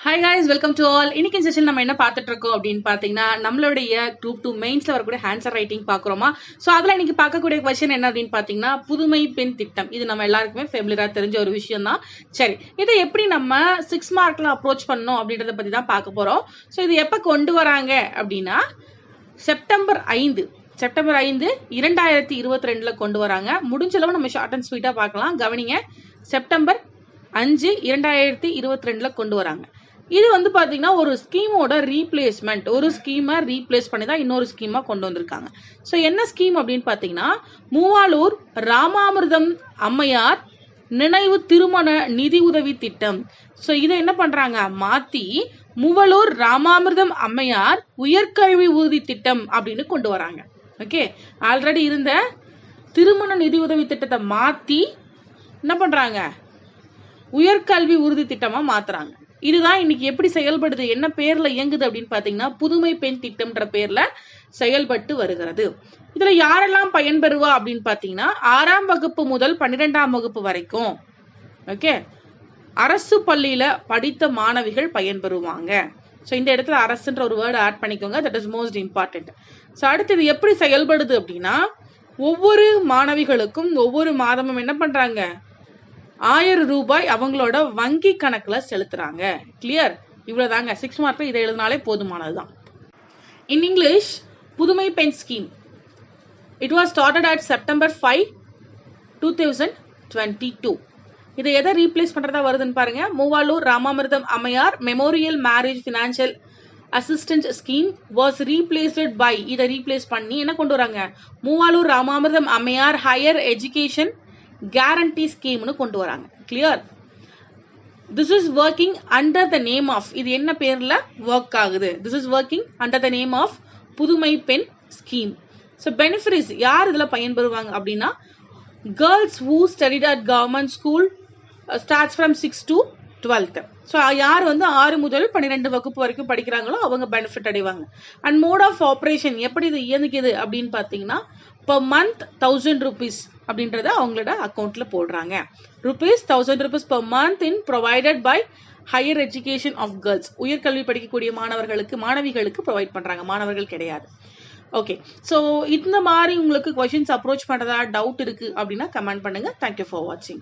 Hi guys, welcome to all. இன்னைக்கு session நம்ம என்ன பார்த்துட்டு இருக்கோம் அப்படின்னு பார்த்தீங்கன்னா நம்மளுடைய group 2 மெயின்ஸ்ல வரக்கூடிய ஆன்சர் ரைட்டிங் பார்க்குறோமா. ஸோ அதில் இன்னைக்கு பார்க்கக்கூடிய கொஸ்டின் என்ன அப்படின்னு பார்த்தீங்கன்னா புதுமை பெண் திட்டம். இது நம்ம எல்லாருக்குமே ஃபெமிலியரா தெரிஞ்ச ஒரு விஷயம் தான். சரி, இதை எப்படி நம்ம 6 மார்க்ல அப்ரோச் பண்ணணும் அப்படின்றத பத்தி தான் பார்க்க போறோம். ஸோ இது எப்போ கொண்டு வராங்க அப்படின்னா செப்டம்பர் 5 2022 கொண்டு வராங்க. முடிஞ்சளவு நம்ம ஷார்ட் அண்ட் ஸ்வீட்டா பார்க்கலாம். கவனிங்க, செப்டம்பர் 5 2022 கொண்டு வராங்க. இது வந்து பாத்தீங்கன்னா ஒரு ஸ்கீமோட ரீப்ளேஸ்மெண்ட். ஒரு ஸ்கீமை ரீப்ளேஸ் பண்ணி தான் இன்னொரு ஸ்கீமா கொண்டு வந்திருக்காங்க. ஸோ என்ன ஸ்கீம் அப்படின்னு பாத்தீங்கன்னா மூவாலூர் ராமாமிர்தம் அம்மையார் நினைவு திருமண நிதி உதவி திட்டம். ஸோ இதை என்ன பண்றாங்க, மாத்தி மூவலூர் ராமாமிர்தம் அம்மையார் உயர்கல்வி உறுதி திட்டம் அப்படின்னு கொண்டு வராங்க. ஓகே, ஆல்ரெடி இருந்த திருமண நிதி உதவி திட்டத்தை மாத்தி என்ன பண்றாங்க, உயர்கல்வி உறுதி திட்டமா மாத்துறாங்க. இதுதான் இன்னைக்கு எப்படி செயல்படுது, என்ன பேர்ல இயங்குது அப்படின்னு பாத்தீங்கன்னா புதுமை பெண் திட்டம்ன்ற பேர்ல செயல்பட்டு வருகிறது. இதுல யாரெல்லாம் பயன்பெறுவா அப்படின்னு பாத்தீங்கன்னா 6ஆம் வகுப்பு முதல் 12ஆம் வகுப்பு வரைக்கும் ஓகே அரசு பள்ளியில படித்த மாணவிகள் பயன்பெறுவாங்க. ஸோ இந்த இடத்துல அரசுன்ற ஒரு வேர்டு ஆட் பண்ணிக்கோங்க, that is most important. So அடுத்தது எப்படி செயல்படுது அப்படின்னா ஒவ்வொரு மாணவிகளுக்கும் ஒவ்வொரு மாதமும் என்ன பண்றாங்க, 1000 ரூபாய் அவங்களோட வங்கி கணக்குல செலுத்துறாங்க. கிளியர்? இவ்வளவுதாங்க. 6 மார்க்ல இதை எழுதினாலே போதுமானதுதான். இன் இங்கிலீஷ், புதுமை Penn scheme it was started at September 5, 2022. இதை எதை ரீப்ளேஸ் பண்றதா வருதுன்னு பாருங்க. Moovalur Ramamirtham Ammaiyar memorial marriage financial assistant scheme was replaced by. இதை ரீப்ளேஸ் பண்ணி என்ன கொண்டு வராங்க, மூவாலூர் ராமாமிர்தம் அம்மையார் ஹையர் எஜுகேஷன் கேரண்டி ஸ்கீம்னு கொண்டு வராங்க. Clear? This is working under the name of, இது என்ன பேர்ல ஒர்க் ஆகுது, this is working under the name of Pudhumai Penn scheme. So benefits யார் இதுல பயன்பெறுவாங்க அப்படின்னா girls who studied at government school starts from 6 to 12th. So யார் வந்து 6 முதல் 12 வகுப்பு வரைக்கும் படிக்கிறாங்களோ அவங்க பெனிஃபிட் அடைவாங்க. அண்ட் மோட் ஆஃப் ஆப்ரேஷன் எப்படி இது இயங்குது அப்படின்னு பார்த்தீங்கன்னா per month 1000 rupees அப்படின்றத அவங்களோட அக்கௌண்ட்ல போடுறாங்க. ₹1000 per month in provided by higher education of girls. உயர்கல்வி படிக்கக்கூடிய மாணவிகளுக்கு ப்ரொவைட் பண்றாங்க, மாணவர்கள் கிடையாது. ஓகே, ஸோ இந்த மாதிரி உங்களுக்கு கொஸ்டின்ஸ் அப்ரோச் பண்றதா டவுட் இருக்கு அப்படின்னா கமெண்ட் பண்ணுங்க. தேங்க்யூ ஃபார் வாட்சிங்.